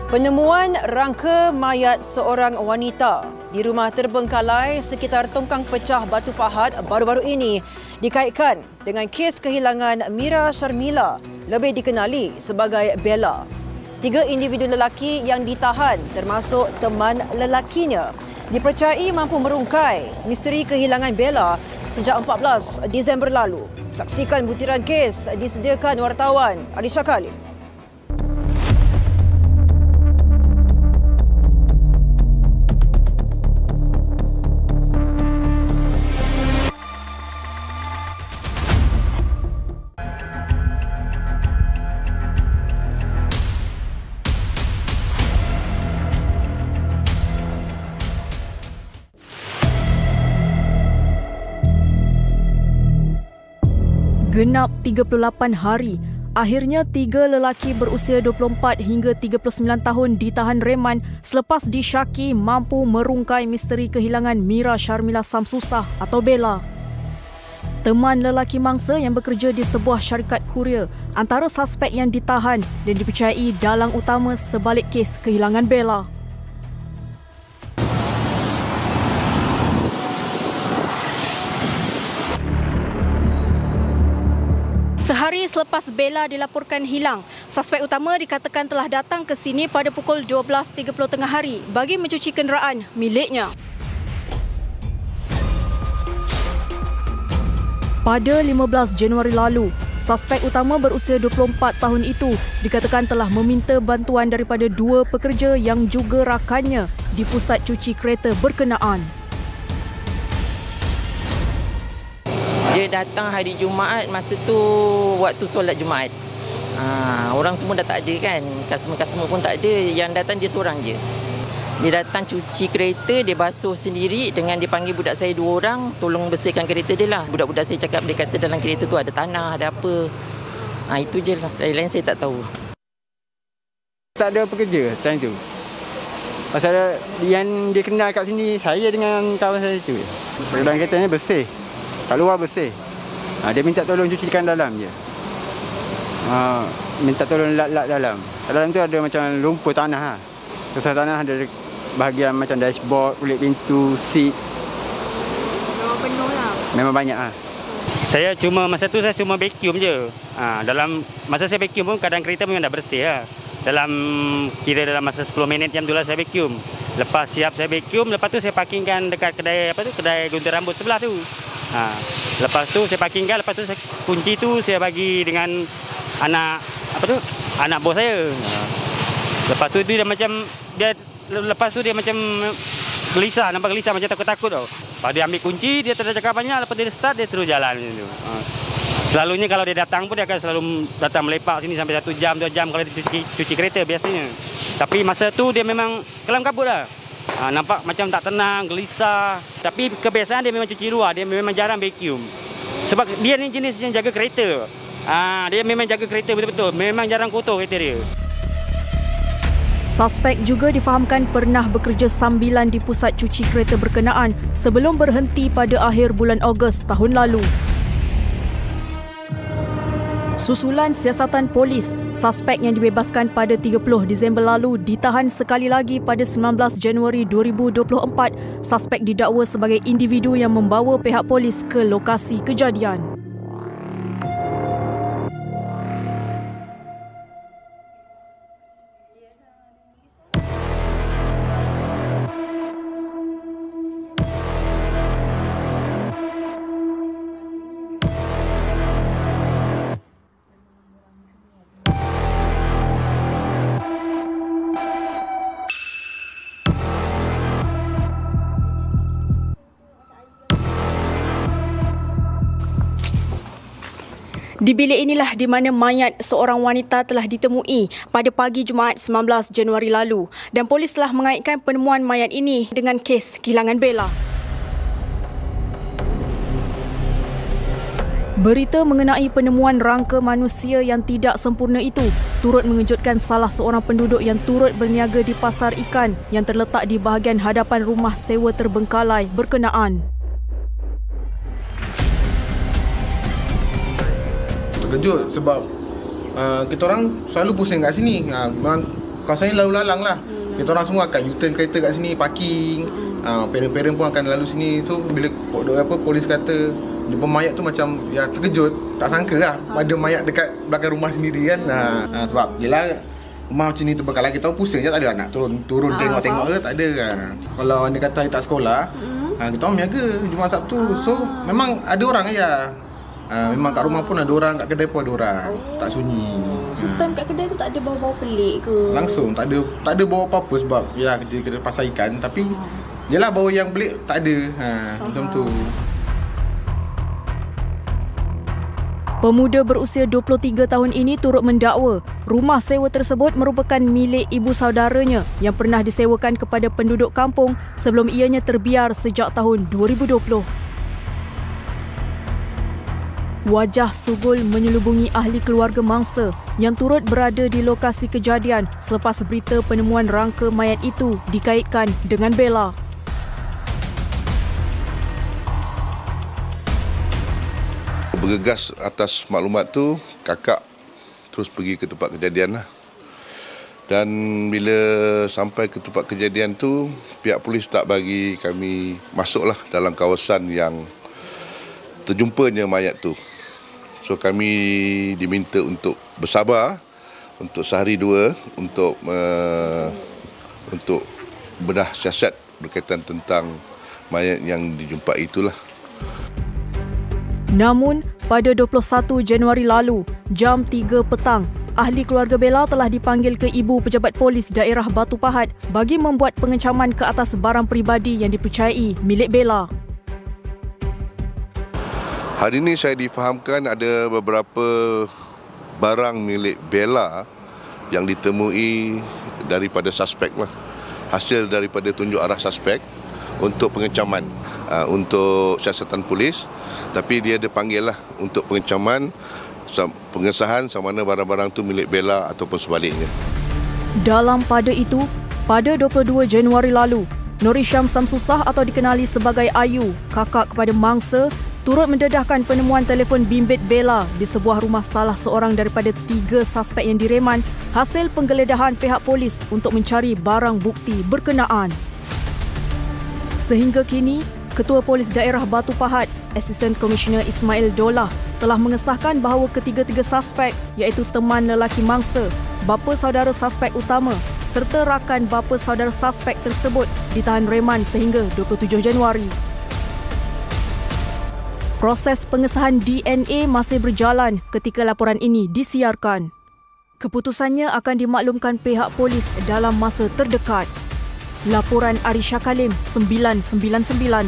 Penemuan rangka mayat seorang wanita di rumah terbengkalai sekitar tongkang pecah Batu Pahat baru-baru ini dikaitkan dengan kes kehilangan Mira Sharmila, lebih dikenali sebagai Bella. 3 individu lelaki yang ditahan termasuk teman lelakinya dipercayai mampu merungkai misteri kehilangan Bella sejak 14 Disember lalu. Saksikan butiran kes disediakan wartawan Alisha Khalid. Genap 38 hari, akhirnya 3 lelaki berusia 24 hingga 39 tahun ditahan reman selepas disyaki mampu merungkai misteri kehilangan Mira Sharmila Samsusah atau Bella. Teman lelaki mangsa yang bekerja di sebuah syarikat kurier antara suspek yang ditahan dan dipercayai dalang utama sebalik kes kehilangan Bella. Sehari selepas Bella dilaporkan hilang, suspek utama dikatakan telah datang ke sini pada pukul 12.30 tengah hari bagi mencuci kenderaan miliknya. Pada 15 Januari lalu, suspek utama berusia 24 tahun itu dikatakan telah meminta bantuan daripada 2 pekerja yang juga rakannya di pusat cuci kereta berkenaan. Dia datang hari Jumaat, masa tu waktu solat Jumaat. Orang semua dah tak ada kan, customer-customer pun tak ada, yang datang dia seorang je. Dia datang cuci kereta, dia basuh sendiri dengan dipanggil budak saya 2 orang, tolong bersihkan kereta dia lah. Budak-budak saya cakap, dia kata dalam kereta tu ada tanah, ada apa. Itu je lah, lain-lain saya tak tahu. Tak ada pekerja time tu. Pasal yang dia kenal kat sini, saya dengan kawan saya tu. Dalam kereta ni bersih. Kat luar bersih. Dia minta tolong cucikan dalam je. Minta tolong lap-lap dalam. Dalam tu ada macam lumpur tanah. Susah tanah ada bahagian macam dashboard, kulit pintu, seat. Memang penuh lah. Memang banyak lah. Masa tu saya cuma vacuum je. Dalam masa saya vacuum pun kadang kereta memang dah bersih lah. Dalam masa 10 minit jam tu lah saya vacuum. Lepas siap saya vacuum, lepas tu saya parkingkan dekat kedai gunting rambut sebelah tu. Lepas tu saya parkingkan, lepas tu saya kunci tu saya bagi dengan anak bos saya. Lepas tu dia macam dia macam gelisah, nampak gelisah macam takut-takut tau. Lepas dia ambil kunci, dia tak ada cakap banyak, lepas dia start dia terus jalan gitu. Selalunya kalau dia datang pun dia akan selalu datang melepak sini sampai 1 jam 2 jam kalau dia cuci kereta biasanya. Tapi masa tu dia memang kelam kabut lah. Nampak macam tak tenang, gelisah. Tapi kebiasaan dia memang cuci luar, dia memang jarang vacuum. Sebab dia ni jenis yang jaga kereta. Dia memang jaga kereta betul-betul, memang jarang kotor kereta dia. Suspek juga difahamkan pernah bekerja sambilan di pusat cuci kereta berkenaan sebelum berhenti pada akhir bulan Ogos tahun lalu. Susulan siasatan polis, suspek yang dibebaskan pada 30 Disember lalu ditahan sekali lagi pada 19 Januari 2024. Suspek didakwa sebagai individu yang membawa pihak polis ke lokasi kejadian. Di bilik inilah di mana mayat seorang wanita telah ditemui pada pagi Jumaat 19 Januari lalu dan polis telah mengaitkan penemuan mayat ini dengan kes kehilangan Bella. Berita mengenai penemuan rangka manusia yang tidak sempurna itu turut mengejutkan salah seorang penduduk yang turut berniaga di pasar ikan yang terletak di bahagian hadapan rumah sewa terbengkalai berkenaan. Terkejut sebab kita orang selalu pusing kat sini. Memang kawasan ni lalu lalang lah. Kita orang semua akan U-turn kereta kat sini, parking. Parent-parent pun akan lalu sini. So bila polis kata jumpa mayat tu macam ya terkejut, tak sangka lah ada mayat dekat belakang rumah sendiri kan. Sebab yelah rumah macam ni terbengkalai, kita tahu pusing je, tak ada nak turun tengok-tengok ke, tak ada kan. Kalau anda kata hari tak sekolah, kita orang menjaga Jumaat Sabtu. So memang ada orang je. Memang kat rumah pun ada orang, kat kedai pun ada orang. Tak sunyi. Time kat kedai tu tak ada bau-bau pelik ke? Langsung tak ada bau apa-apa sebab ya kerja pasar ikan, tapi yelah bau yang pelik tak ada. Macam tu. Pemuda berusia 23 tahun ini turut mendakwa rumah sewa tersebut merupakan milik ibu saudaranya yang pernah disewakan kepada penduduk kampung sebelum ianya terbiar sejak tahun 2020. Wajah sugul menyelubungi ahli keluarga mangsa yang turut berada di lokasi kejadian selepas berita penemuan rangka mayat itu dikaitkan dengan Bella. Bergegas atas maklumat tu, kakak terus pergi ke tempat kejadian lah. Dan bila sampai ke tempat kejadian tu, pihak polis tak bagi kami masuklah dalam kawasan yang terjumpanya mayat tu. So kami diminta untuk bersabar untuk sehari dua untuk bedah siasat berkaitan tentang mayat yang dijumpai itulah. Namun, pada 21 Januari lalu, jam 3 petang, ahli keluarga Bella telah dipanggil ke Ibu Pejabat Polis Daerah Batu Pahat bagi membuat pengecaman ke atas barang peribadi yang dipercayai milik Bella. Hari ini saya difahamkan ada beberapa barang milik Bella yang ditemui daripada suspek lah. Hasil daripada tunjuk arah suspek untuk pengecaman untuk siasatan polis, tapi dia dipanggil lah untuk pengecaman pengesahan sama mana barang-barang tu milik Bella ataupun sebaliknya. Dalam pada itu, pada 22 Januari lalu, Norisham Samsusah atau dikenali sebagai Ayu, kakak kepada mangsa, turut mendedahkan penemuan telefon bimbit Bella di sebuah rumah salah seorang daripada 3 suspek yang direman hasil penggeledahan pihak polis untuk mencari barang bukti berkenaan. Sehingga kini, Ketua Polis Daerah Batu Pahat, Asisten Komisioner Ismail Dolah telah mengesahkan bahawa ketiga-tiga suspek iaitu teman lelaki mangsa, bapa saudara suspek utama serta rakan bapa saudara suspek tersebut ditahan reman sehingga 27 Januari. Proses pengesahan DNA masih berjalan ketika laporan ini disiarkan. Keputusannya akan dimaklumkan pihak polis dalam masa terdekat. Laporan Arisha Kalim 999.